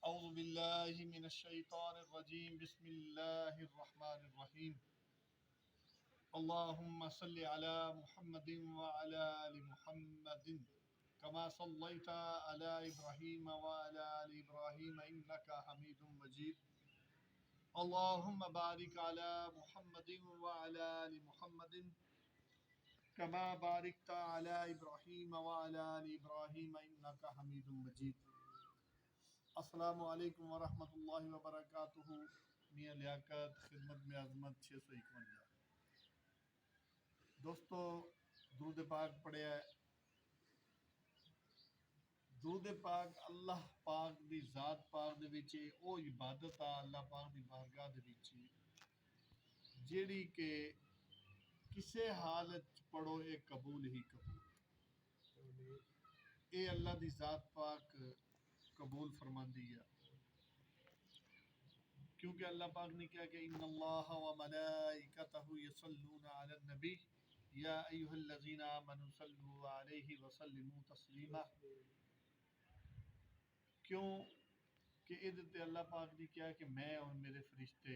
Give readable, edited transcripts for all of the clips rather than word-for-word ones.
اعوذ باللہ من الشیطان الرجیم بسم اللہ الرحمن الرحیم اللہم صلی علی محمد وعلی آل محمد کما صلیت علی ابراہیم وعلی آل ابراہیم انکا حمید مجید اللہم بارک علی محمد وعلی آل محمد کما بارکت علی ابراہیم وعلی آل ابراہیم انکا حمید مجید۔ السلام علیکم ورحمۃ اللہ وبرکاتہ۔ میاں لیاقت خدمت میں عظمت 651۔ دوستو درود پاک پڑھیا ہے۔ درود پاک اللہ پاک دی ذات پاک دے وچ او عبادت آ اللہ پاک دی بارگاہ دے وچ جیڑی کہ کسے حالت پڑھو اے قبول ہی قبول، اے اللہ دی ذات پاک قبول فرماندی ہے، کیونکہ اللہ پاک نے کہا کہ ان اللہ و ملائکتہ یصلون علی النبی یا ایھا الذین آمنوا صلوا علیہ وسلموا تسلیما۔ کیوں کہ ادھر اللہ پاک نے کہا کہ میں اور میرے فرشتے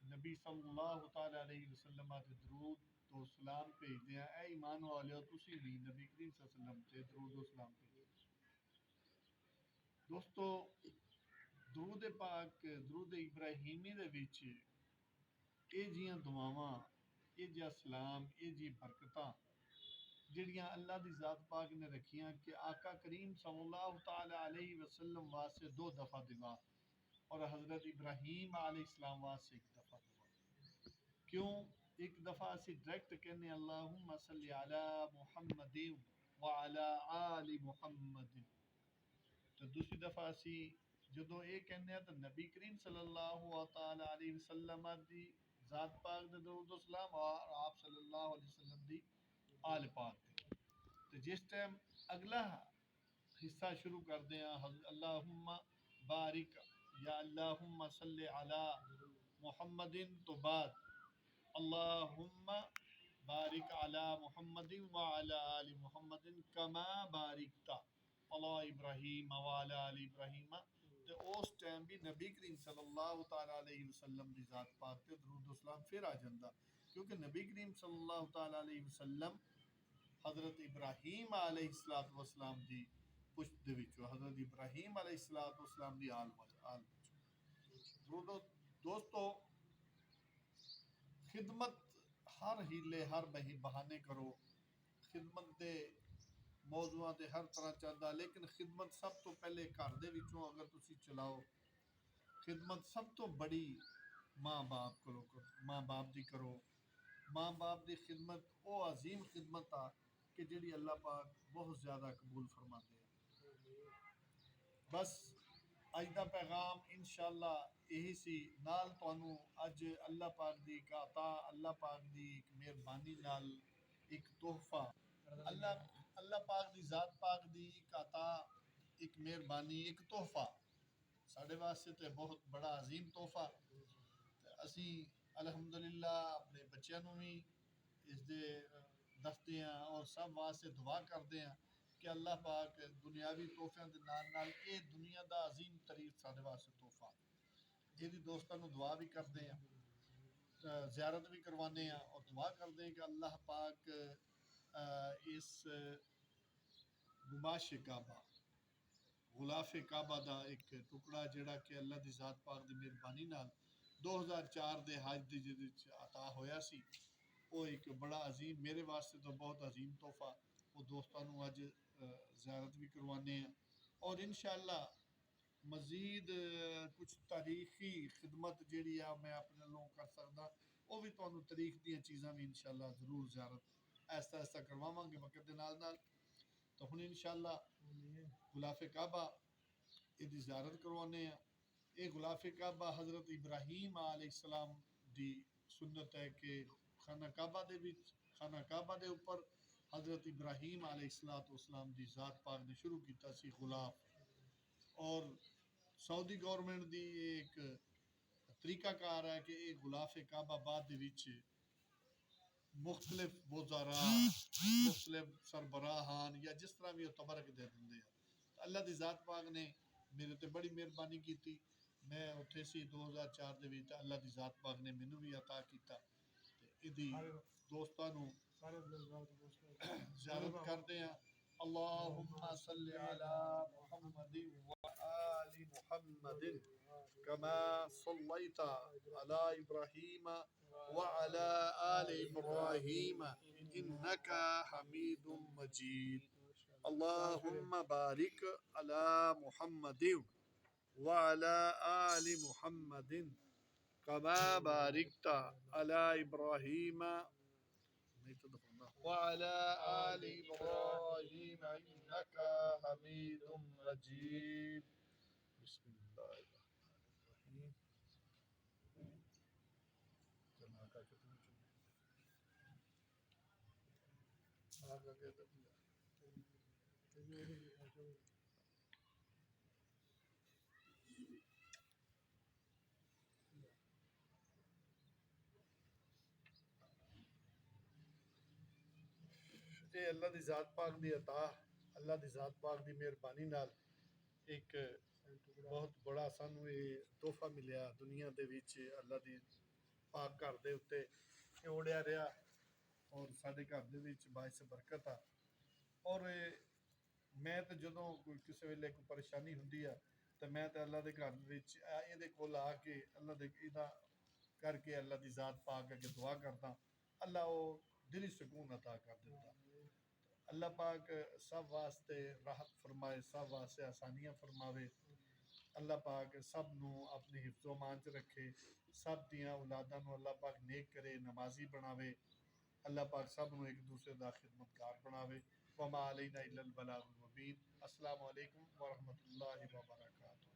نبی صلی اللہ تعالی علیہ وسلم تے درود تو سلام بھیجتے ہیں۔ اے ایمان والو تسی بھی نبی کریم صلی اللہ علیہ وسلم تے درود و سلام بھیجو۔ دوستو درود پاک درود ابراہیمی دے وچ اے جیاں دعاواں، اے جیا سلام، اے جی برکتاں جڑیاں اللہ دی ذات پاک نے رکھیاں کہ آقا کریم صلی اللہ تعالی علیہ وسلم واسطے 2 دفعہ دعا اور حضرت ابراہیم علیہ السلام واسطے 1 دفعہ دعا۔ کیوں؟ ایک دفعہ اسی ڈائریکٹ کہنے اللہم صلی علی محمد وعلی آل محمد، تو دوسری دفعہ اسی جدو یہ کہنے ہیں تو نبی کریم صلی اللہ تعالی علیہ وسلم دی ذات پاک دے درود و سلام اور آپ صلی اللہ علیہ وسلم دی آل پاک دی۔ تو جس ٹائم اگلا حصہ شروع کر دیں اللہم بارک یا اللہم صلی علی محمد تو بعد اللہم بارک علی محمد وعلی آل محمد کما بارکتا علی ابراہیم وعلی آل ابراہیم، تو اس ٹائم بھی نبی کریم صلی اللہ تعالی علیہ وسلم دی ذات پاک تے درود و سلام پھر آ جاندہ، کیونکہ نبی کریم صلی اللہ تعالی علیہ وسلم حضرت ابراہیم علیہ السلام دی پشت دے وچوں، حضرت ابراہیم علیہ السلام دی آل وچوں۔ دوستو خدمت ہر ہیلے ہر بہانے کرو، خدمت دے موضوعات دے ہر طرح چاہتا، لیکن خدمت سب تو پہلے گھر دے وچوں اگر تسی چلاؤ، خدمت سب تو بڑی ماں باپ کرو، ماں باپ دی کرو۔ ماں باپ دی خدمت او عظیم خدمت آ کہ جڑی اللہ پاک بہت زیادہ قبول فرماتے ہیں۔ بس اج دا پیغام انشاءاللہ یہی سی، نال تانوں اج اللہ پاک دی ایک عطا، اللہ پاک دی ایک مہربانی نال ایک تحفہ، اللہ پاک دی ذات پاک دی ایک عطا، ایک مہربانی، ایک تحفہ ساڈے واسطے تے بہت بڑا عظیم تحفہ۔ اسی الحمدللہ اپنے بچیاں نوں بھی اس دے دستے ہیں اور سب واسطے دعا کرتے ہیں کہ اللہ پاک دنیاوی تحفیاں دے نال نال اے دنیا دا عظیم ترین ساڈے واسطے تحفہ، یہ دوستاں نوں دعا بھی کرتے ہیں، زیارت بھی کروانے ہیں اور دعا کرتے ہیں کہ اللہ پاک اس گماش کعبہ، غلاف کعبہ دا ایک ٹکڑا جڑا کہ اللہ دی ذات پاک دی مہربانی نال 2004 دے حج دی جدی عطا ہویا سی، وہ ایک بڑا عظیم، میرے واسطے تو بہت عظیم تحفہ، وہ دوستاں نوں اج زیارت بھی کروانے ہیں اور انشاءاللہ مزید کچھ تاریخی خدمت جیڑی ہے میں اپنے لوگوں کر سکتا، وہ بھی تانوں تاریخ دیاں چیزاں بھی انشاءاللہ ضرور زیارت ایسا ایسا کرواواں گے وقت دے نال نال۔ تو ہن انشاءاللہ غلاف کعبہ یہ دی زیارت کروانے ہیں۔ یہ غلاف کعبہ حضرت ابراہیم علیہ السلام دی سنت ہے کہ خانہ کعبہ دے وچ، خانہ کعبہ دے اوپر حضرت ابراہیم علیہ السلام دی ذات پاک نے شروع کیتا سی غلاف، اور سعودی گورنمنٹ دی ایک طریقہ کار ہے کہ یہ غلاف کعبہ بعد دے وچ مختلف وزراء، مختلف سربراہان یا جس طرح بھی وہ تبرک دے دیں۔ اللہ دی ذات پاک نے میرے تے بڑی مہربانی کیتی. میں اتھے سی 2004 دے وچ اللہ دی ذات پاک نے مینوں بھی عطا کیتا تے ایدی دوستاں نوں زیارت کردے ہیں. اللہم صلی علی محمد وآل محمد كما صليت على إبراهيم وعلى آل إبراهيم إنك حميد مجيد. اللهم بارك على محمد وعلى آل محمد كما باركت على إبراهيم وعلى آل إبراهيم إنك حميد مجيد. بسم الله الرحمن الرحيم. اے اللہ دی ذات پاک دی عطا، اللہ دی ذات پاک دی مہربانی نال ایک بہت بڑا سانو یہ تحفہ ملیا دنیا دے وچ اللہ دی پاک گھر دے اتے یہ اڑیا رہا اور سارے گھر دے وچ باعث برکت آ. اور میں تے جدوں کوئی کسے ویلے کوئی پریشانی ہوندی ہے تے میں تے اللہ دے گھر وچ ایدے کول آ کے اللہ دے ایدا کر کے اللہ دی ذات پاک اگے دعا کردا. اللہ او دلی سکون عطا کر دیتا. اللہ پاک سب واسطے راحت فرمائے، سب واسطے آسانیاں فرماوے. اللہ پاک سب نو اپنے حفظ و امان چ رکھے، سب دیاں اولاداں نو اللہ پاک نیک کرے، نمازی بناوے. اللہ پاک سب نو ایک دوسرے دا خدمتگار بناوے. وما علینا الا البلاغ المبین. السلام علیکم ورحمۃ اللہ وبرکاتہ.